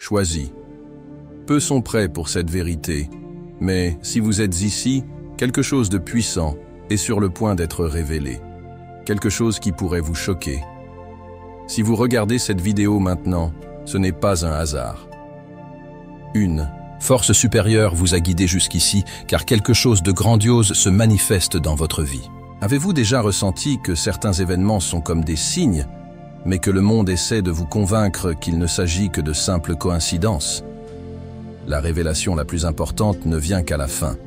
choisi. Peu sont prêts pour cette vérité, mais si vous êtes ici, quelque chose de puissant est sur le point d'être révélé. Quelque chose qui pourrait vous choquer. Si vous regardez cette vidéo maintenant, ce n'est pas un hasard. Une force supérieure vous a guidé jusqu'ici, car quelque chose de grandiose se manifeste dans votre vie. Avez-vous déjà ressenti que certains événements sont comme des signes, mais que le monde essaie de vous convaincre qu'il ne s'agit que de simples coïncidences? La révélation la plus importante ne vient qu'à la fin.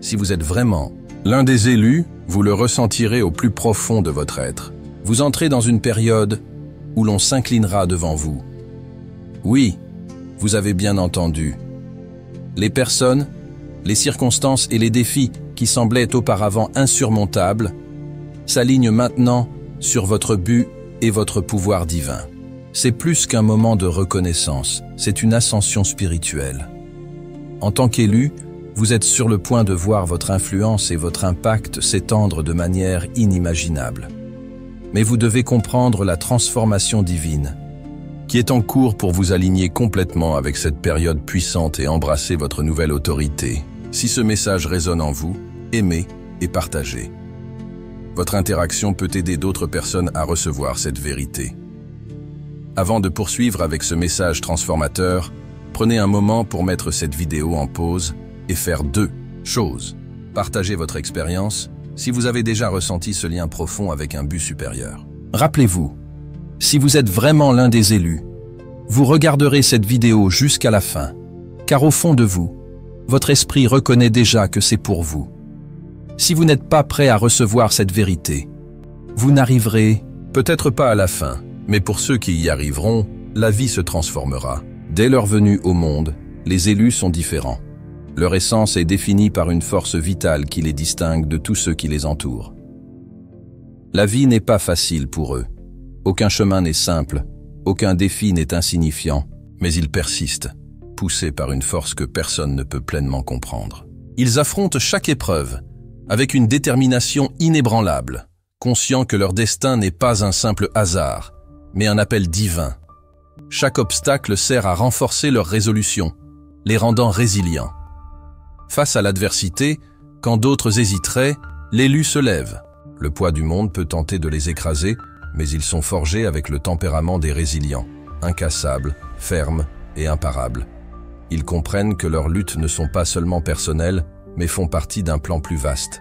Si vous êtes vraiment l'un des élus, vous le ressentirez au plus profond de votre être. Vous entrez dans une période où l'on s'inclinera devant vous. Oui, vous avez bien entendu. Les personnes, les circonstances et les défis qui semblaient auparavant insurmontables s'alignent maintenant sur votre but et votre pouvoir divin. C'est plus qu'un moment de reconnaissance, c'est une ascension spirituelle. En tant qu'élu, vous êtes sur le point de voir votre influence et votre impact s'étendre de manière inimaginable. Mais vous devez comprendre la transformation divine qui est en cours pour vous aligner complètement avec cette période puissante et embrasser votre nouvelle autorité. Si ce message résonne en vous, aimez et partagez. Votre interaction peut aider d'autres personnes à recevoir cette vérité. Avant de poursuivre avec ce message transformateur, prenez un moment pour mettre cette vidéo en pause et faire deux choses. Partagez votre expérience si vous avez déjà ressenti ce lien profond avec un but supérieur. Rappelez-vous, si vous êtes vraiment l'un des élus, vous regarderez cette vidéo jusqu'à la fin, car au fond de vous, votre esprit reconnaît déjà que c'est pour vous. Si vous n'êtes pas prêt à recevoir cette vérité, vous n'arriverez peut-être pas à la fin, mais pour ceux qui y arriveront, la vie se transformera. Dès leur venue au monde, les élus sont différents. Leur essence est définie par une force vitale qui les distingue de tous ceux qui les entourent. La vie n'est pas facile pour eux. Aucun chemin n'est simple, aucun défi n'est insignifiant, mais ils persistent, poussés par une force que personne ne peut pleinement comprendre. Ils affrontent chaque épreuve, avec une détermination inébranlable, conscients que leur destin n'est pas un simple hasard, mais un appel divin. Chaque obstacle sert à renforcer leur résolution, les rendant résilients. Face à l'adversité, quand d'autres hésiteraient, l'élu se lève. Le poids du monde peut tenter de les écraser, mais ils sont forgés avec le tempérament des résilients, incassables, fermes et imparables. Ils comprennent que leurs luttes ne sont pas seulement personnelles, mais font partie d'un plan plus vaste.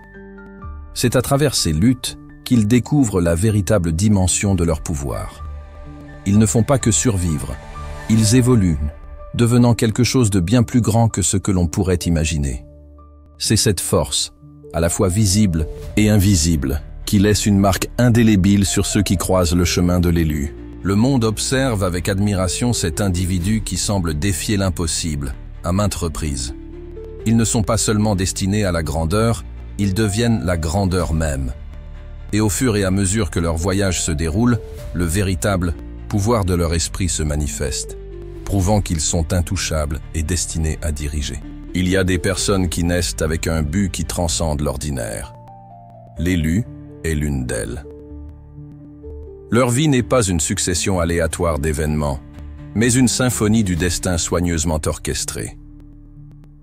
C'est à travers ces luttes qu'ils découvrent la véritable dimension de leur pouvoir. Ils ne font pas que survivre, ils évoluent, devenant quelque chose de bien plus grand que ce que l'on pourrait imaginer. C'est cette force, à la fois visible et invisible, qui laisse une marque indélébile sur ceux qui croisent le chemin de l'élu. Le monde observe avec admiration cet individu qui semble défier l'impossible, à maintes reprises. Ils ne sont pas seulement destinés à la grandeur, ils deviennent la grandeur même. Et au fur et à mesure que leur voyage se déroule, le véritable pouvoir de leur esprit se manifeste, prouvant qu'ils sont intouchables et destinés à diriger. Il y a des personnes qui naissent avec un but qui transcende l'ordinaire. L'élu est l'une d'elles. Leur vie n'est pas une succession aléatoire d'événements, mais une symphonie du destin soigneusement orchestrée.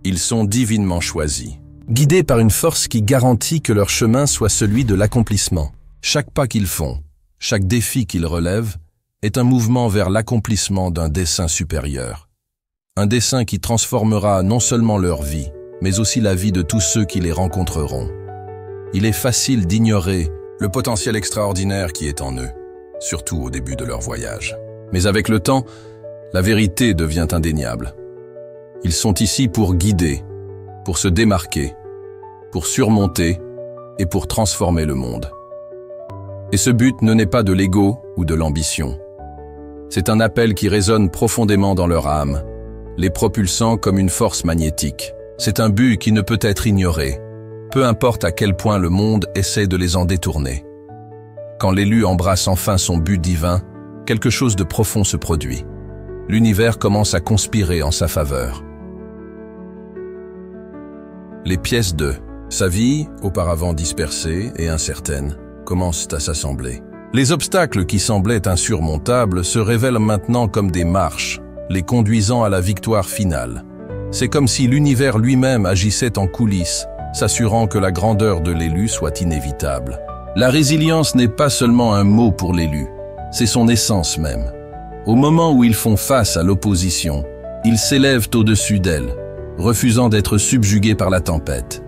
Ils sont divinement choisis, guidés par une force qui garantit que leur chemin soit celui de l'accomplissement. Chaque pas qu'ils font, chaque défi qu'ils relèvent, est un mouvement vers l'accomplissement d'un dessein supérieur. Un dessein qui transformera non seulement leur vie, mais aussi la vie de tous ceux qui les rencontreront. Il est facile d'ignorer le potentiel extraordinaire qui est en eux, surtout au début de leur voyage. Mais avec le temps, la vérité devient indéniable. Ils sont ici pour guider, pour se démarquer, pour surmonter et pour transformer le monde. Et ce but ne naît pas de l'ego ou de l'ambition. C'est un appel qui résonne profondément dans leur âme, les propulsant comme une force magnétique. C'est un but qui ne peut être ignoré, peu importe à quel point le monde essaie de les en détourner. Quand l'élu embrasse enfin son but divin, quelque chose de profond se produit. L'univers commence à conspirer en sa faveur. Les pièces de sa vie, auparavant dispersées et incertaines, commencent à s'assembler. Les obstacles qui semblaient insurmontables se révèlent maintenant comme des marches, les conduisant à la victoire finale. C'est comme si l'univers lui-même agissait en coulisses, s'assurant que la grandeur de l'élu soit inévitable. La résilience n'est pas seulement un mot pour l'élu, c'est son essence même. Au moment où ils font face à l'opposition, ils s'élèvent au-dessus d'elle, refusant d'être subjugués par la tempête.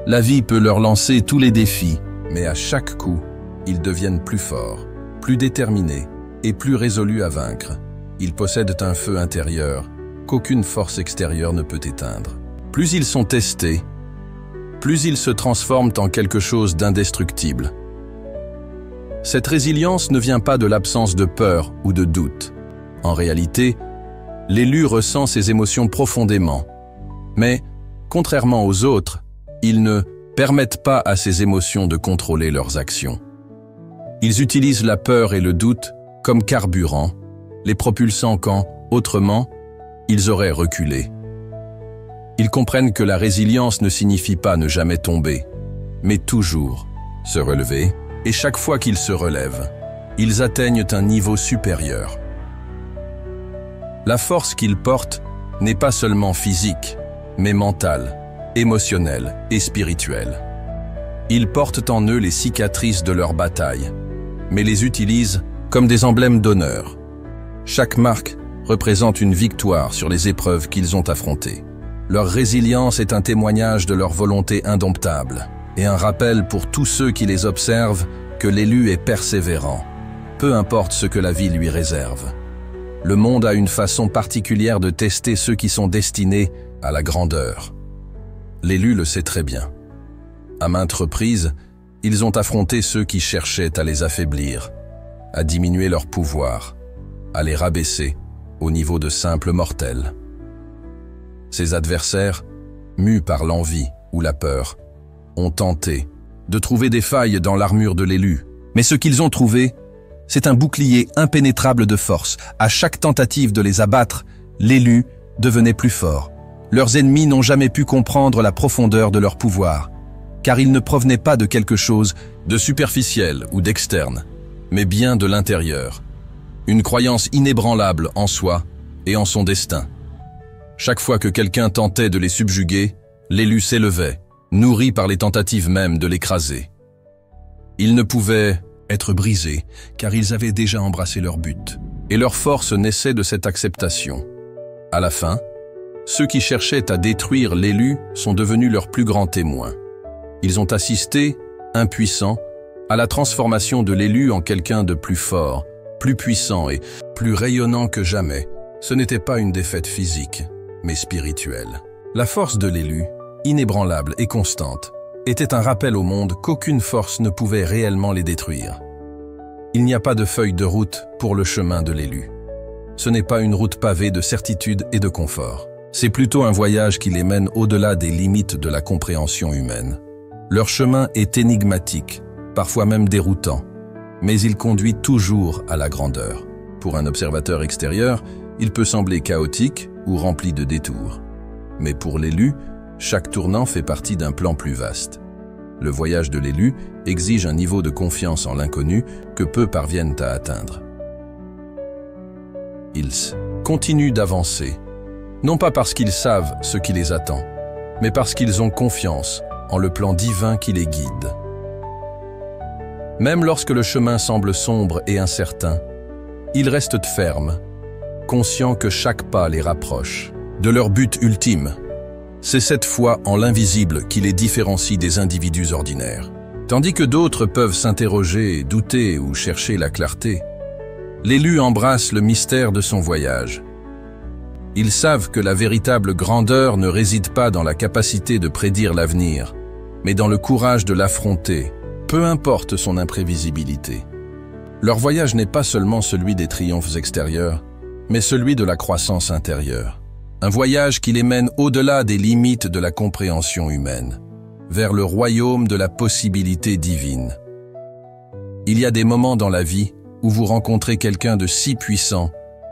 La vie peut leur lancer tous les défis, mais à chaque coup, ils deviennent plus forts, plus déterminés et plus résolus à vaincre. Ils possèdent un feu intérieur qu'aucune force extérieure ne peut éteindre. Plus ils sont testés, plus ils se transforment en quelque chose d'indestructible. Cette résilience ne vient pas de l'absence de peur ou de doute. En réalité, l'élu ressent ses émotions profondément. Mais, contrairement aux autres, ils ne permettent pas à ces émotions de contrôler leurs actions. Ils utilisent la peur et le doute comme carburant, les propulsant quand, autrement, ils auraient reculé. Ils comprennent que la résilience ne signifie pas ne jamais tomber, mais toujours se relever, et chaque fois qu'ils se relèvent, ils atteignent un niveau supérieur. La force qu'ils portent n'est pas seulement physique, mais mentale, émotionnelle et spirituelle. Ils portent en eux les cicatrices de leur bataille, mais les utilisent comme des emblèmes d'honneur. Chaque marque représente une victoire sur les épreuves qu'ils ont affrontées. Leur résilience est un témoignage de leur volonté indomptable et un rappel pour tous ceux qui les observent que l'élu est persévérant, peu importe ce que la vie lui réserve. Le monde a une façon particulière de tester ceux qui sont destinés à la grandeur. L'élu le sait très bien. À maintes reprises, ils ont affronté ceux qui cherchaient à les affaiblir, à diminuer leur pouvoir, à les rabaisser au niveau de simples mortels. Ces adversaires, mus par l'envie ou la peur, ont tenté de trouver des failles dans l'armure de l'élu. Mais ce qu'ils ont trouvé, c'est un bouclier impénétrable de force. À chaque tentative de les abattre, l'élu devenait plus fort. Leurs ennemis n'ont jamais pu comprendre la profondeur de leur pouvoir, car il ne provenait pas de quelque chose de superficiel ou d'externe, mais bien de l'intérieur. Une croyance inébranlable en soi et en son destin. Chaque fois que quelqu'un tentait de les subjuguer, l'élu s'élevait, nourri par les tentatives même de l'écraser. Ils ne pouvaient être brisés, car ils avaient déjà embrassé leur but, et leur force naissait de cette acceptation. À la fin, ceux qui cherchaient à détruire l'élu sont devenus leurs plus grands témoins. Ils ont assisté, impuissants, à la transformation de l'élu en quelqu'un de plus fort, plus puissant et plus rayonnant que jamais. Ce n'était pas une défaite physique, mais spirituelle. La force de l'élu, inébranlable et constante, était un rappel au monde qu'aucune force ne pouvait réellement les détruire. Il n'y a pas de feuille de route pour le chemin de l'élu. Ce n'est pas une route pavée de certitude et de confort. C'est plutôt un voyage qui les mène au-delà des limites de la compréhension humaine. Leur chemin est énigmatique, parfois même déroutant, mais il conduit toujours à la grandeur. Pour un observateur extérieur, il peut sembler chaotique ou rempli de détours. Mais pour l'élu, chaque tournant fait partie d'un plan plus vaste. Le voyage de l'élu exige un niveau de confiance en l'inconnu que peu parviennent à atteindre. Ils continuent d'avancer, non pas parce qu'ils savent ce qui les attend, mais parce qu'ils ont confiance en le plan divin qui les guide. Même lorsque le chemin semble sombre et incertain, ils restent fermes, conscients que chaque pas les rapproche de leur but ultime. C'est cette foi en l'invisible qui les différencie des individus ordinaires. Tandis que d'autres peuvent s'interroger, douter ou chercher la clarté, l'élu embrasse le mystère de son voyage. Ils savent que la véritable grandeur ne réside pas dans la capacité de prédire l'avenir, mais dans le courage de l'affronter, peu importe son imprévisibilité. Leur voyage n'est pas seulement celui des triomphes extérieurs, mais celui de la croissance intérieure. Un voyage qui les mène au-delà des limites de la compréhension humaine, vers le royaume de la possibilité divine. Il y a des moments dans la vie où vous rencontrez quelqu'un de si puissant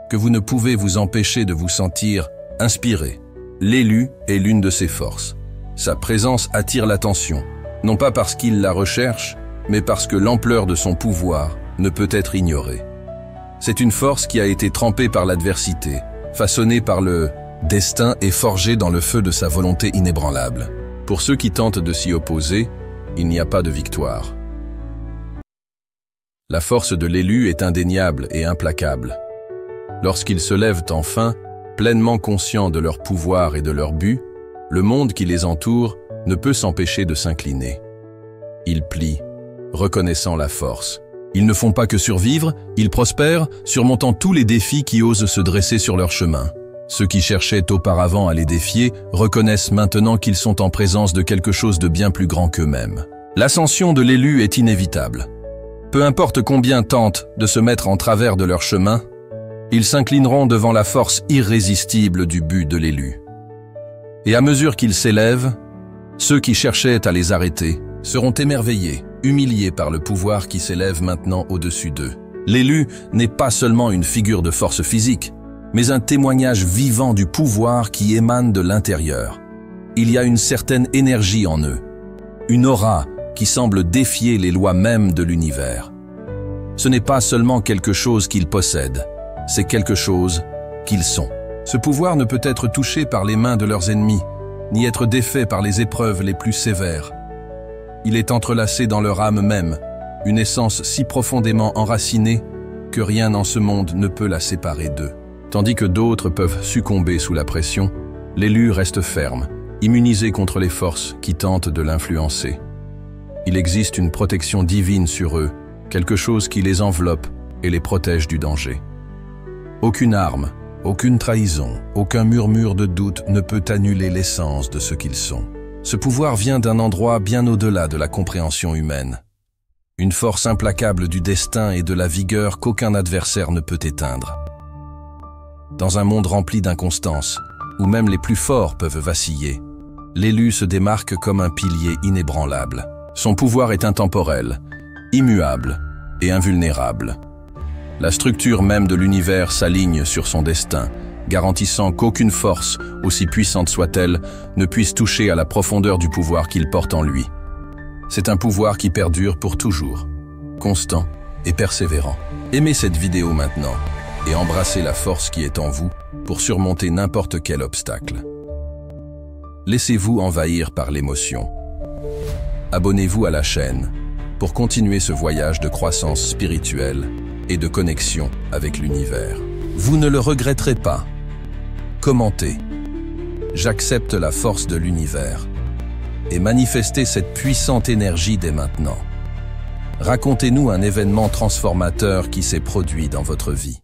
que vous ne pouvez vous empêcher de vous sentir inspiré. L'élu est l'une de ses forces. Sa présence attire l'attention, non pas parce qu'il la recherche, mais parce que l'ampleur de son pouvoir ne peut être ignorée. C'est une force qui a été trempée par l'adversité, façonné par le destin et forgé dans le feu de sa volonté inébranlable. Pour ceux qui tentent de s'y opposer, il n'y a pas de victoire. La force de l'élu est indéniable et implacable. Lorsqu'ils se lèvent enfin, pleinement conscients de leur pouvoir et de leur but, le monde qui les entoure ne peut s'empêcher de s'incliner. Ils plient, reconnaissant la force. Ils ne font pas que survivre, ils prospèrent, surmontant tous les défis qui osent se dresser sur leur chemin. Ceux qui cherchaient auparavant à les défier reconnaissent maintenant qu'ils sont en présence de quelque chose de bien plus grand qu'eux-mêmes. L'ascension de l'élu est inévitable. Peu importe combien tentent de se mettre en travers de leur chemin, ils s'inclineront devant la force irrésistible du but de l'élu. Et à mesure qu'ils s'élèvent, ceux qui cherchaient à les arrêter seront émerveillés, humiliés par le pouvoir qui s'élève maintenant au-dessus d'eux. L'élu n'est pas seulement une figure de force physique, mais un témoignage vivant du pouvoir qui émane de l'intérieur. Il y a une certaine énergie en eux, une aura qui semble défier les lois mêmes de l'univers. Ce n'est pas seulement quelque chose qu'ils possèdent, c'est quelque chose qu'ils sont. Ce pouvoir ne peut être touché par les mains de leurs ennemis, ni être défait par les épreuves les plus sévères. Il est entrelacé dans leur âme même, une essence si profondément enracinée que rien en ce monde ne peut la séparer d'eux. Tandis que d'autres peuvent succomber sous la pression, l'élu reste ferme, immunisé contre les forces qui tentent de l'influencer. Il existe une protection divine sur eux, quelque chose qui les enveloppe et les protège du danger. Aucune arme, aucune trahison, aucun murmure de doute ne peut annuler l'essence de ce qu'ils sont. Ce pouvoir vient d'un endroit bien au-delà de la compréhension humaine. Une force implacable du destin et de la vigueur qu'aucun adversaire ne peut éteindre. Dans un monde rempli d'inconstances, où même les plus forts peuvent vaciller, l'élu se démarque comme un pilier inébranlable. Son pouvoir est intemporel, immuable et invulnérable. La structure même de l'univers s'aligne sur son destin, garantissant qu'aucune force, aussi puissante soit-elle, ne puisse toucher à la profondeur du pouvoir qu'il porte en lui. C'est un pouvoir qui perdure pour toujours, constant et persévérant. Aimez cette vidéo maintenant et embrassez la force qui est en vous pour surmonter n'importe quel obstacle. Laissez-vous envahir par l'émotion. Abonnez-vous à la chaîne pour continuer ce voyage de croissance spirituelle et de connexion avec l'univers. Vous ne le regretterez pas. Commentez. J'accepte la force de l'univers. Et manifestez cette puissante énergie dès maintenant. Racontez-nous un événement transformateur qui s'est produit dans votre vie.